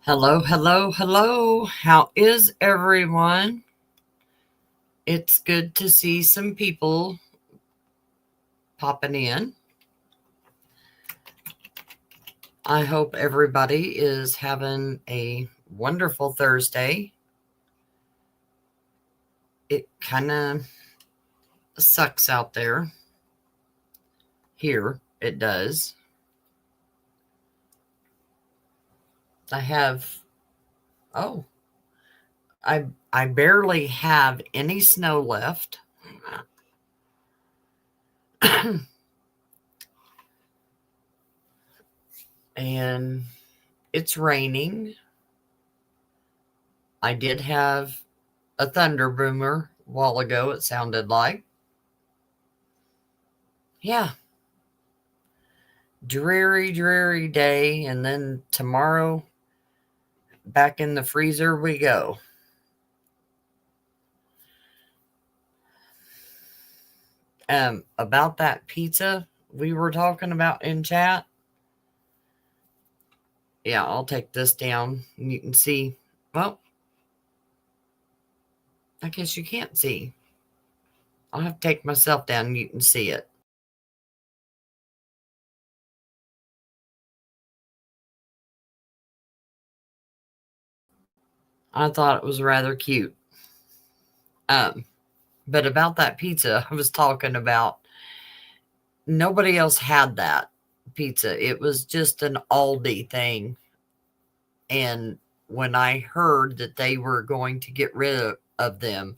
Hello, hello, hello. How is everyone? It's good to see some people popping in. I hope everybody is having a wonderful Thursday. It kind of sucks out there. Here, it does. I have, oh, I barely have any snow left. And it's raining. I did have a thunder boomer a while ago, it sounded like. Yeah, dreary, dreary day. And then tomorrow, back in the freezer we go. About that pizza we were talking about in chat. Yeah, I'll take this down and you can see. Well, I guess you can't see. I'll have to take myself down and you can see it. I thought it was rather cute. But about that pizza I was talking about, nobody else had that pizza. It was just an Aldi thing. And when I heard that they were going to get rid of them,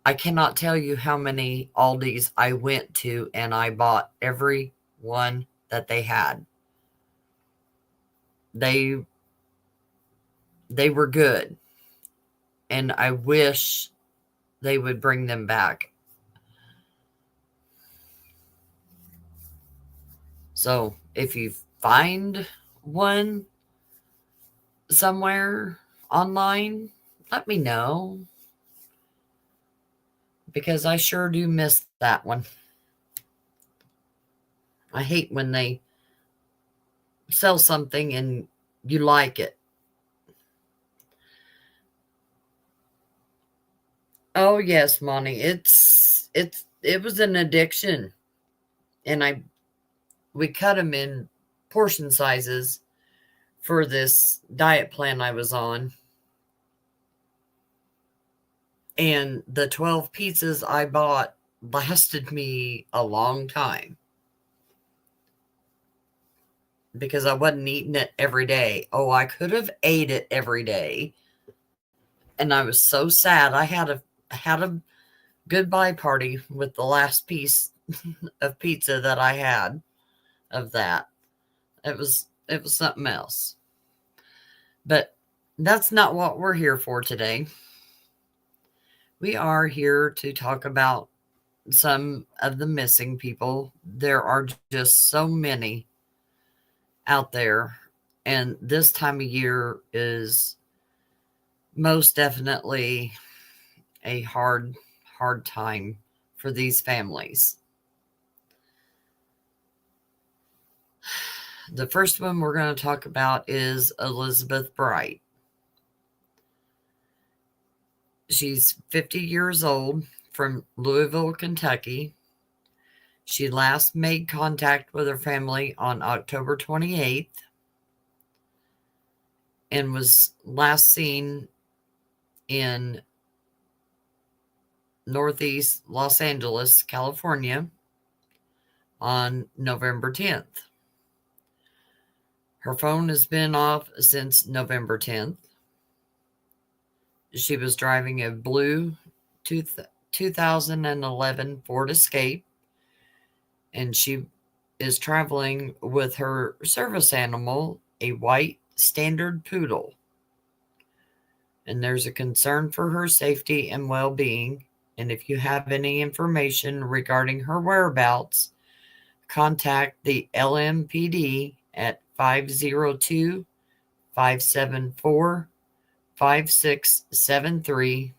I cannot tell you how many Aldis I went to and I bought every one that they had. They were good, and I wish they would bring them back. So if you find one somewhere online, let me know, because I sure do miss that one. I hate when they sell something and you like it. Oh yes, Monty. It was an addiction, and we cut them in portion sizes for this diet plan I was on. And the 12 pizzas I bought lasted me a long time because I wasn't eating it every day. Oh, I could have ate it every day. And I was so sad. I had a goodbye party with the last piece of pizza that I had of that. It was something else. But that's not what we're here for today. We are here to talk about some of the missing people. There are just so many out there, and this time of year is most definitely a hard time for these families. The first one we're going to talk about is Elizabeth Bright. She's 50 years old, from Louisville, Kentucky. She last made contact with her family on October 28th and was last seen in Northeast Los Angeles, California on November 10th. Her phone has been off since November 10th. She was driving a blue 2011 Ford Escape, and she is traveling with her service animal, a white standard poodle. And there's a concern for her safety and well-being. And if you have any information regarding her whereabouts, contact the LMPD at 502 574 5673.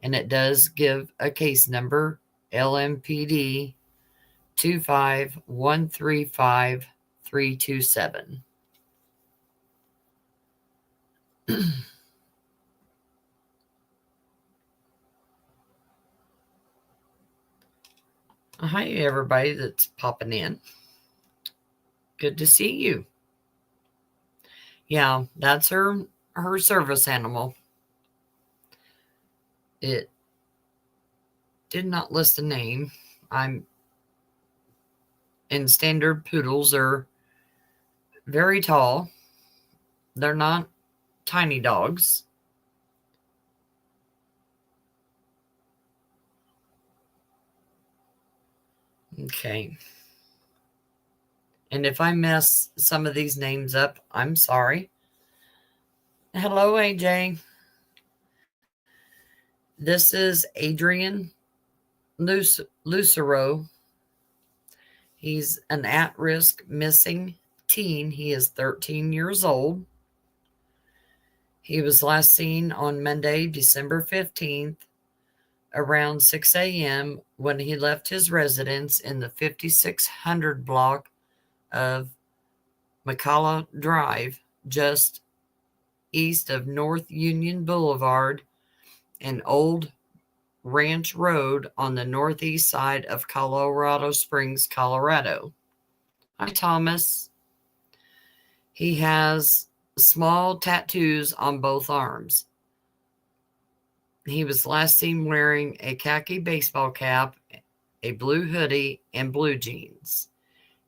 And it does give a case number, LMPD 25135 327. Hi, everybody that's popping in. Good to see you. Yeah, that's her service animal. It did not list a name. And standard poodles are very tall. They're not tiny dogs. Okay. And if I mess some of these names up, I'm sorry. Hello, AJ. This is Adrian Lucero. He's an at-risk missing teen. He is 13 years old. He was last seen on Monday, December 15th, around 6 a.m. when he left his residence in the 5600 block of McCalla Drive, just east of North Union Boulevard and Old Ranch Road on the northeast side of Colorado Springs, Colorado. Hi, Thomas. He has small tattoos on both arms. He was last seen wearing a khaki baseball cap, a blue hoodie, and blue jeans.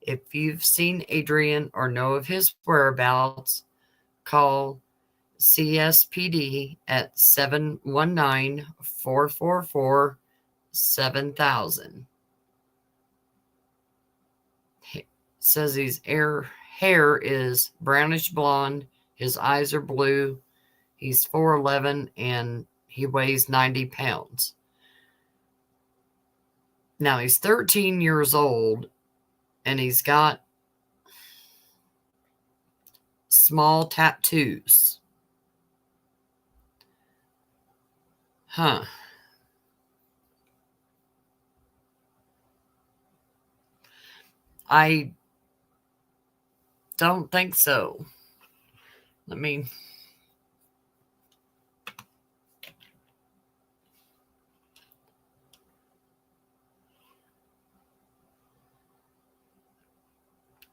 If you've seen Adrian or know of his whereabouts, call CSPD at 719-444-7000. Says his hair is brownish blonde. His eyes are blue. He's 4'11", and he weighs 90 pounds. Now, he's 13 years old, and he's got small tattoos. Huh. I don't think so. Let me...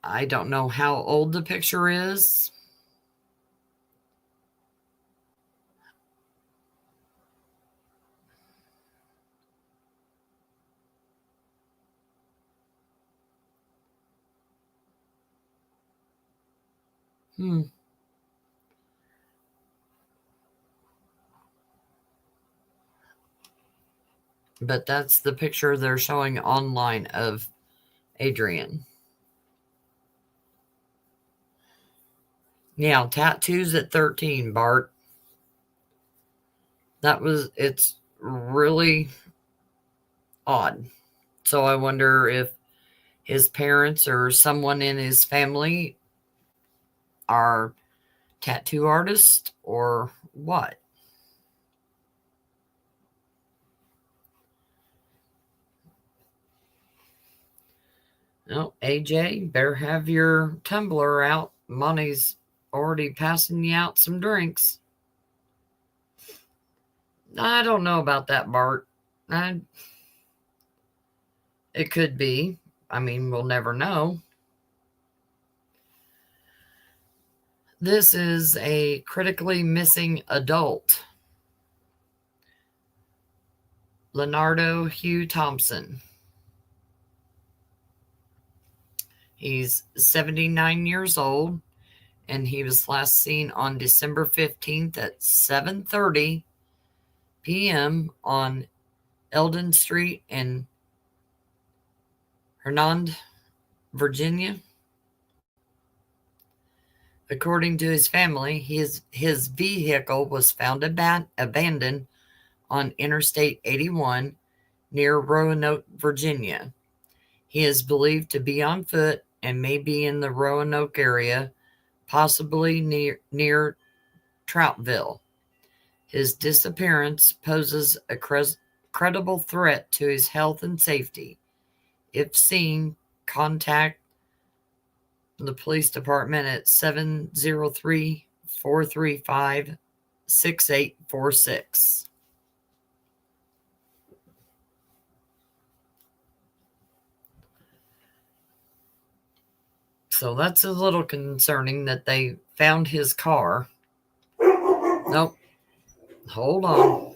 I don't know how old the picture is. But that's the picture they're showing online of Adrian. Yeah, tattoos at 13, Bart. It's really odd. So I wonder if his parents or someone in his family are tattoo artists or what. Oh, AJ, better have your tumbler out. Monty's already passing you out some drinks. I don't know about that, Bart. It could be. I mean, we'll never know. This is a critically missing adult. Leonardo Hugh Thompson. He's 79 years old, and he was last seen on December 15th at 7:30 p.m. on Eldon Street in Hernando, Virginia. According to his family, his vehicle was found abandoned on Interstate 81 near Roanoke, Virginia. He is believed to be on foot and may be in the Roanoke area, possibly near Troutville. His disappearance poses a credible threat to his health and safety. If seen, contact the police department at 703-435-6846. So that's a little concerning that they found his car. Nope. Hold on.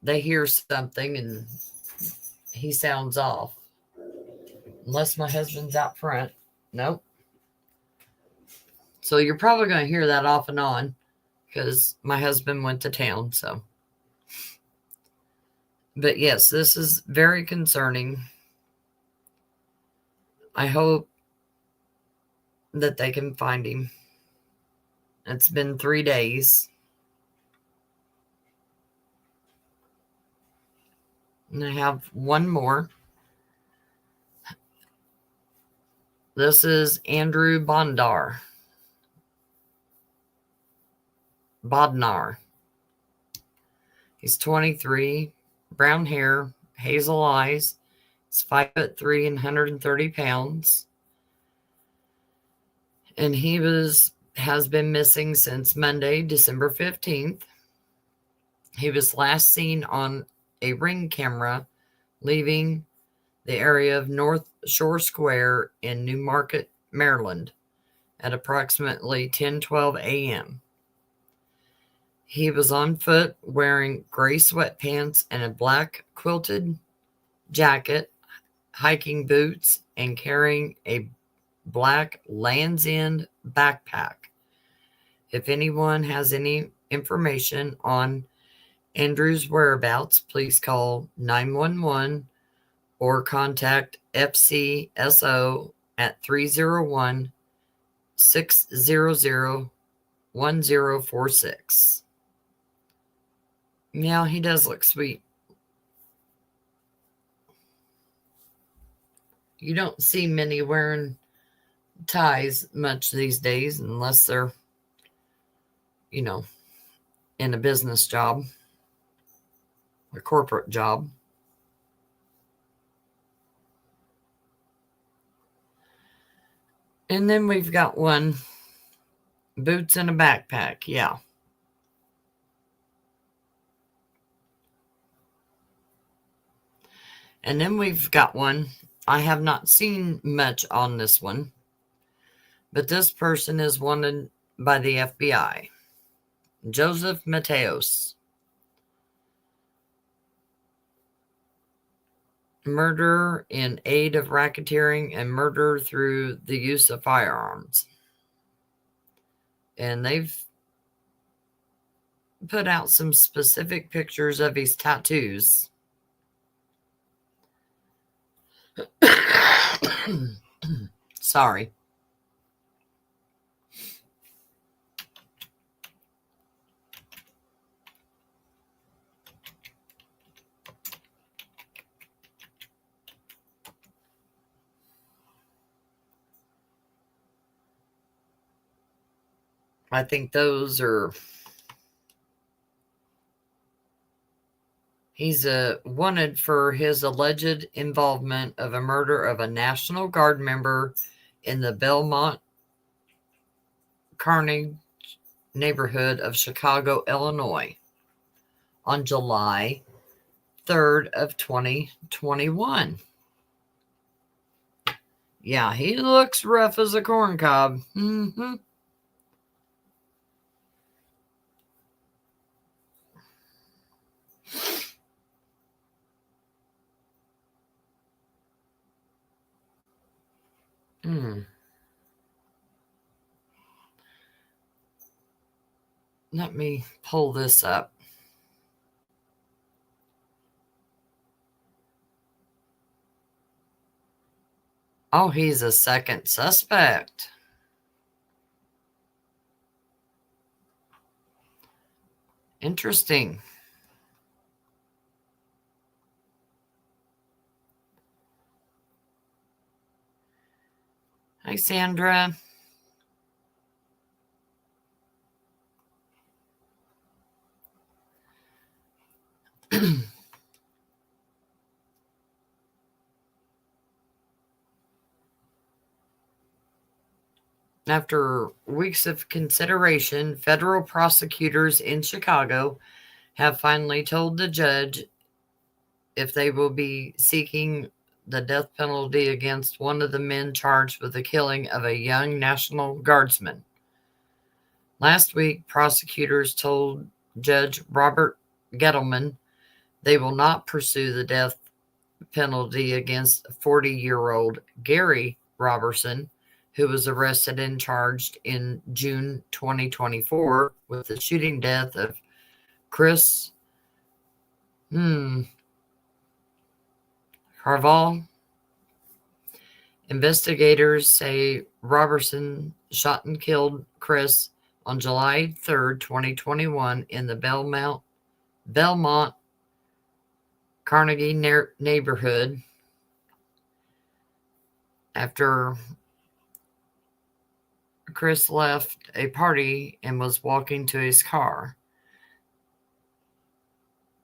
They hear something and he sounds off. Unless my husband's out front. Nope. So you're probably going to hear that off and on because my husband went to town. So, but yes, this is very concerning. I hope that they can find him. It's been 3 days. And I have one more. This is Andrew Bodnar. He's 23, brown hair, hazel eyes. He's 5'3" and 130 pounds. And he has been missing since Monday, December 15th. He was last seen on a Ring camera leaving the area of North Shore Square in Newmarket, Maryland at approximately 10:12 a.m. He was on foot wearing gray sweatpants and a black quilted jacket, hiking boots, and carrying a black Land's End backpack. If anyone has any information on Andrew's whereabouts, please call 911 or contact FCSO at 301 600 1046. Yeah, he does look sweet. You don't see many wearing ties much these days unless they're, in a business job, a corporate job. And then we've got one, boots and a backpack. Yeah. And then we've got one. I have not seen much on this one, but this person is wanted by the FBI. Joseph Mateos. Murder in aid of racketeering and murder through the use of firearms. And they've put out some specific pictures of his tattoos. Sorry. I think those are... He's wanted for his alleged involvement of a murder of a National Guard member in the Belmont Carnegie neighborhood of Chicago, Illinois on July 3rd of 2021. Yeah, he looks rough as a corn cob. Mm-hmm. Let me pull this up. Oh, he's a second suspect. Interesting. Hi, Sandra. After weeks of consideration, federal prosecutors in Chicago have finally told the judge if they will be seeking the death penalty against one of the men charged with the killing of a young National Guardsman. Last week, prosecutors told Judge Robert Gettleman they will not pursue the death penalty against 40-year-old Gary Roberson, who was arrested and charged in June 2024 with the shooting death of Chris Harvall. Investigators say Roberson shot and killed Chris on July 3rd, 2021 in the Belmont Carnegie neighborhood after Chris left a party and was walking to his car.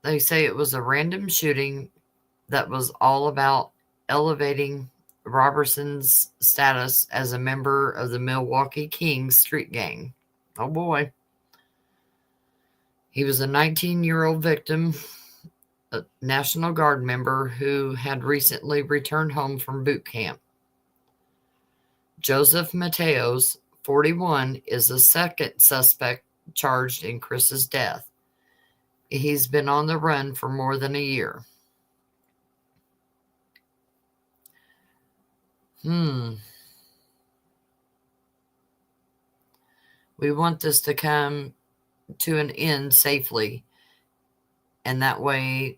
They say it was a random shooting that was all about elevating Roberson's status as a member of the Milwaukee Kings street gang. Oh boy. He was a 19-year-old victim, a National Guard member who had recently returned home from boot camp. Joseph Mateos, 41, is the second suspect charged in Chris's death. He's been on the run for more than a year. We want this to come to an end safely, and that way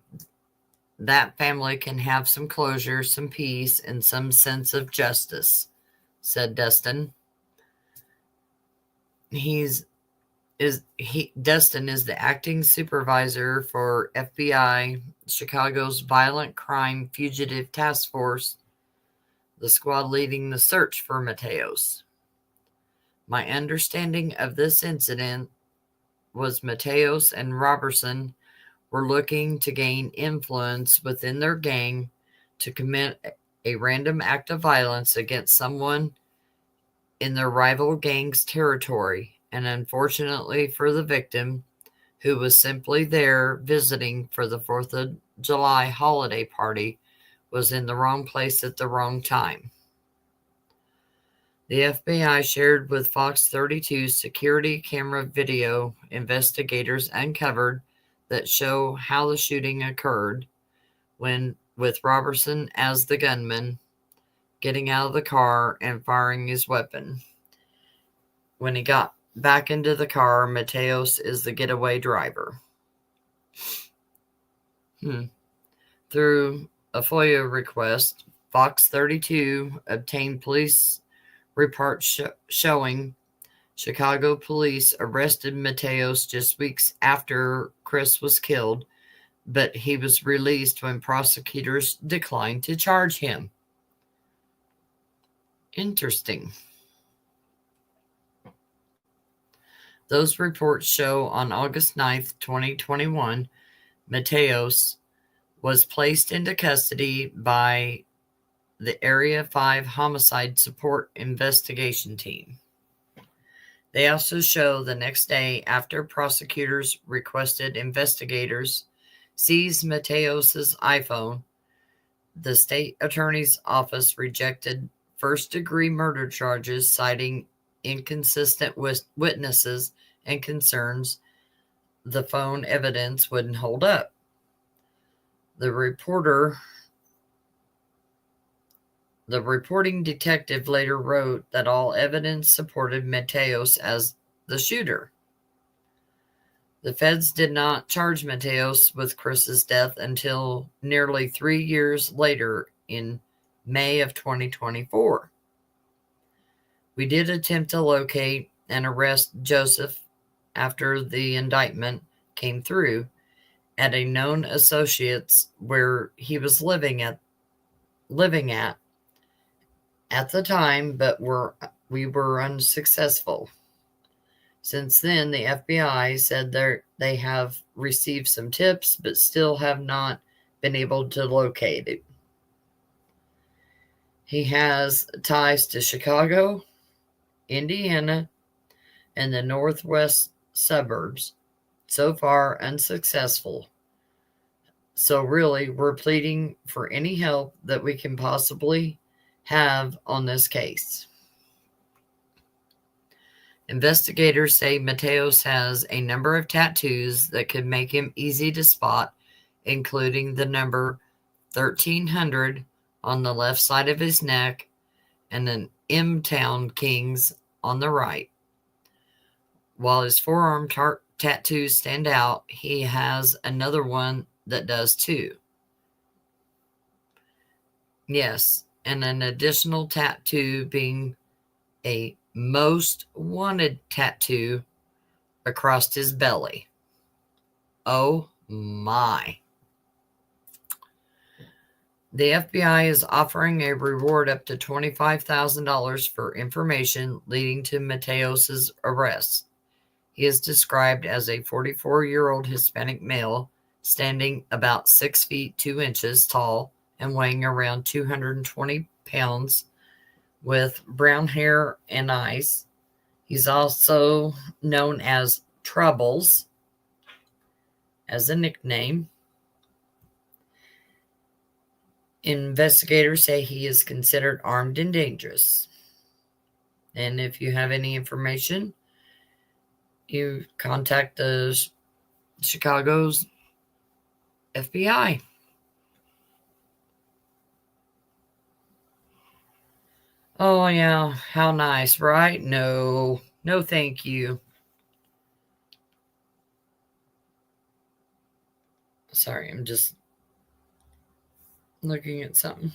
that family can have some closure, some peace, and some sense of justice, said Dustin. Dustin is the acting supervisor for FBI Chicago's Violent Crime Fugitive Task Force, the squad leading the search for Mateos. My understanding of this incident was Mateos and Roberson were looking to gain influence within their gang to commit a random act of violence against someone in their rival gang's territory, and unfortunately for the victim, who was simply there visiting for the 4th of July holiday party, was in the wrong place at the wrong time. The FBI shared with Fox 32 security camera video investigators uncovered that show how the shooting occurred, when with Roberson as the gunman, getting out of the car and firing his weapon. When he got back into the car, Mateos is the getaway driver. Through a FOIA request, Fox 32 obtained police reports showing Chicago police arrested Mateos just weeks after Chris was killed, but he was released when prosecutors declined to charge him. Interesting. Those reports show on August 9th, 2021, Mateos was placed into custody by the Area 5 Homicide Support Investigation Team. They also show the next day after prosecutors requested investigators seize Mateos' iPhone, the state attorney's office rejected first-degree murder charges, citing inconsistent witnesses and concerns the phone evidence wouldn't hold up. The reporting detective later wrote that all evidence supported Mateos as the shooter. The feds did not charge Mateos with Chris's death until nearly 3 years later in May of 2024. We did attempt to locate and arrest Joseph after the indictment came through at a known associate's where he was living at the time, but we were unsuccessful. Since then, the FBI said they have received some tips, but still have not been able to locate it. He has ties to Chicago, Indiana, and the northwest suburbs. So far, unsuccessful. So, really, we're pleading for any help that we can possibly have on this case. Investigators say Mateos has a number of tattoos that could make him easy to spot, including the number 1300 on the left side of his neck and an M-Town Kings on the right. While his forearm tattoos stand out, he has another one that does too. Yes, and an additional tattoo being a most wanted tattoo across his belly. Oh my. The FBI is offering a reward up to $25,000 for information leading to Mateos's arrest. He is described as a 44-year-old Hispanic male, standing about 6 feet 2 inches tall and weighing around 220 pounds, with brown hair and eyes. He's also known as Troubles as a nickname. Investigators say he is considered armed and dangerous. And if you have any information, you contact the Chicago's FBI. Oh, yeah. How nice, right? No, thank you. Sorry, I'm just looking at something.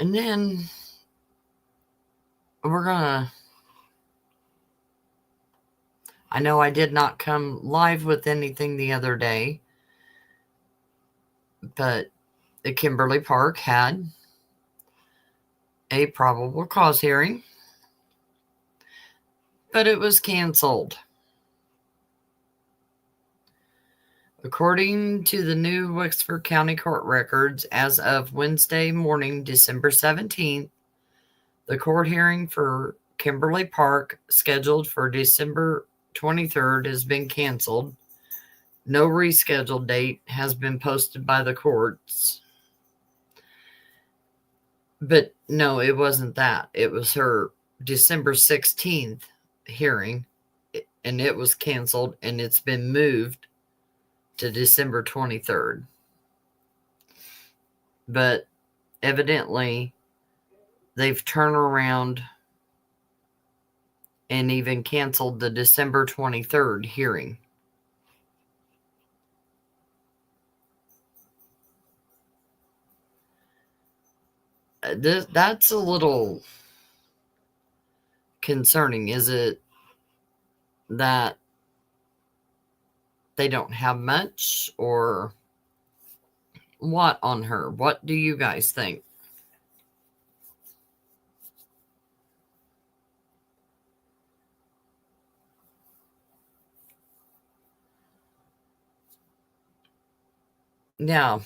And then we're gonna... I know I did not come live with anything the other day, but the Kimberly Park had a probable cause hearing, but it was canceled. According to the new Wexford County Court records, as of Wednesday morning, December 17th, the court hearing for Kimberly Park, scheduled for December 23rd, has been canceled. No rescheduled date has been posted by the courts. But no, it wasn't that. It was her December 16th hearing, and it was canceled, and it's been moved to December 23rd. But evidently, they've turned around and even canceled the December 23rd hearing. That's a little concerning. Is it that they don't have much, or what on her? What do you guys think? Yeah,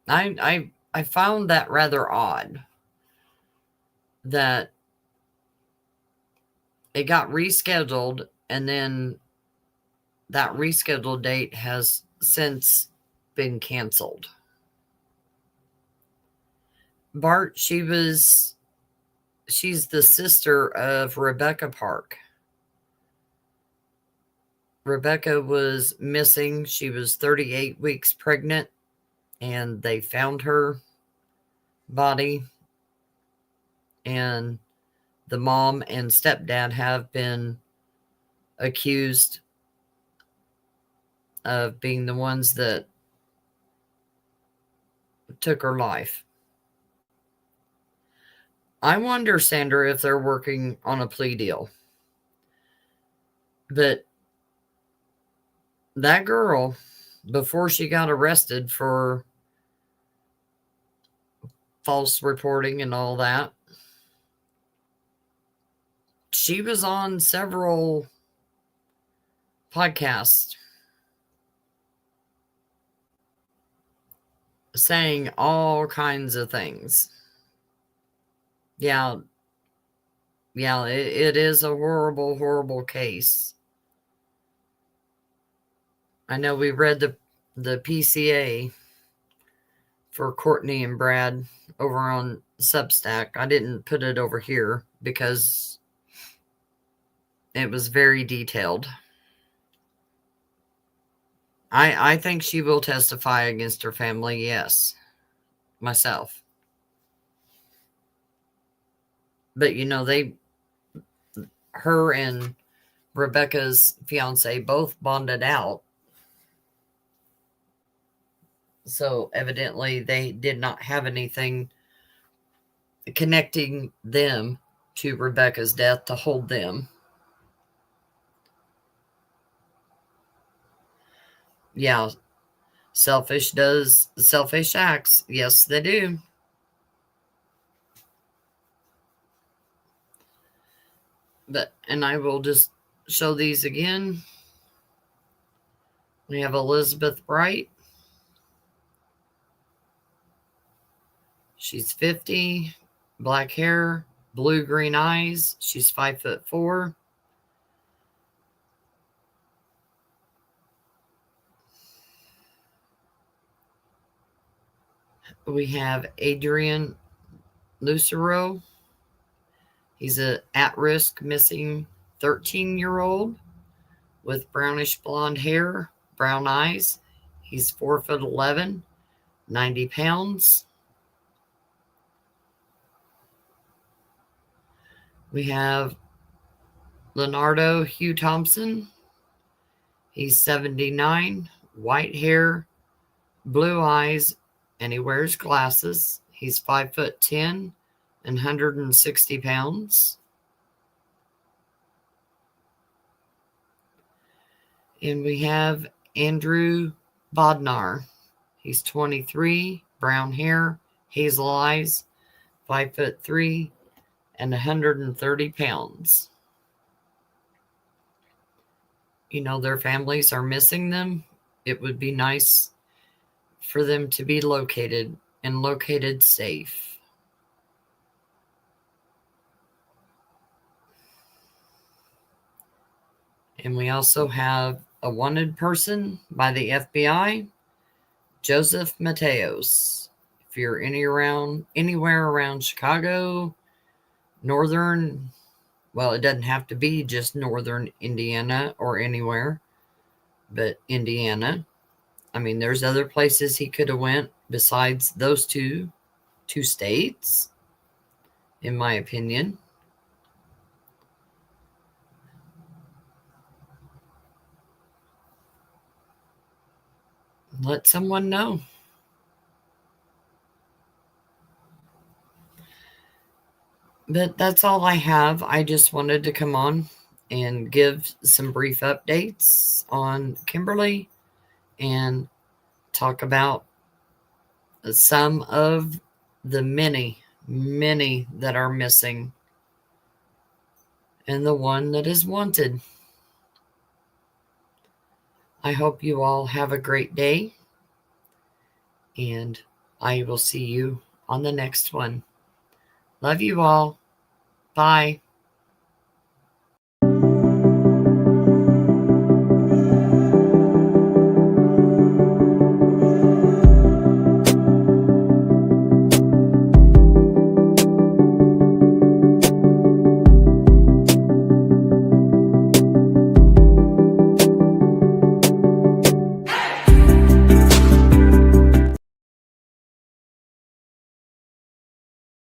I found that rather odd that it got rescheduled, and then that rescheduled date has since been canceled. Bart, she's the sister of Rebecca Park. Rebecca was missing. She was 38 weeks pregnant, and they found her body. And the mom and stepdad have been accused of being the ones that took her life. I wonder, Sandra, if they're working on a plea deal. But that girl, before she got arrested for false reporting and all that, she was on several podcast saying all kinds of things. Yeah, it is a horrible, horrible case. I know we read the PCA for Courtney and Brad over on Substack. I didn't put it over here because it was very detailed. I think she will testify against her family, yes. Myself. But her and Rebecca's fiance both bonded out. So evidently they did not have anything connecting them to Rebecca's death to hold them. Yeah, selfish acts. Yes, they do. And I will just show these again. We have Elizabeth Bright. She's 50, black hair, blue-green eyes. She's 5'4". We have Adrian Lucero. He's a at-risk missing 13-year-old with brownish blonde hair, brown eyes. He's 4'11", 90 pounds. We have Leonardo Hugh Thompson. He's 79, white hair, blue eyes, and he wears glasses. He's 5'10" and 160 pounds. And we have Andrew Bodnar. He's 23, brown hair, hazel eyes, 5'3" and 130 pounds. Their families are missing them. It would be nice for them to be located and located safe. And we also have a wanted person by the FBI, Joseph Mateos. If you're anywhere around Chicago, it doesn't have to be just northern Indiana or anywhere, but Indiana. I mean, there's other places he could have went besides those two states, in my opinion. Let someone know. But that's all I have. I just wanted to come on and give some brief updates on Kimberly and talk about some of the many, many that are missing and the one that is wanted. I hope you all have a great day, and I will see you on the next one. Love you all. Bye.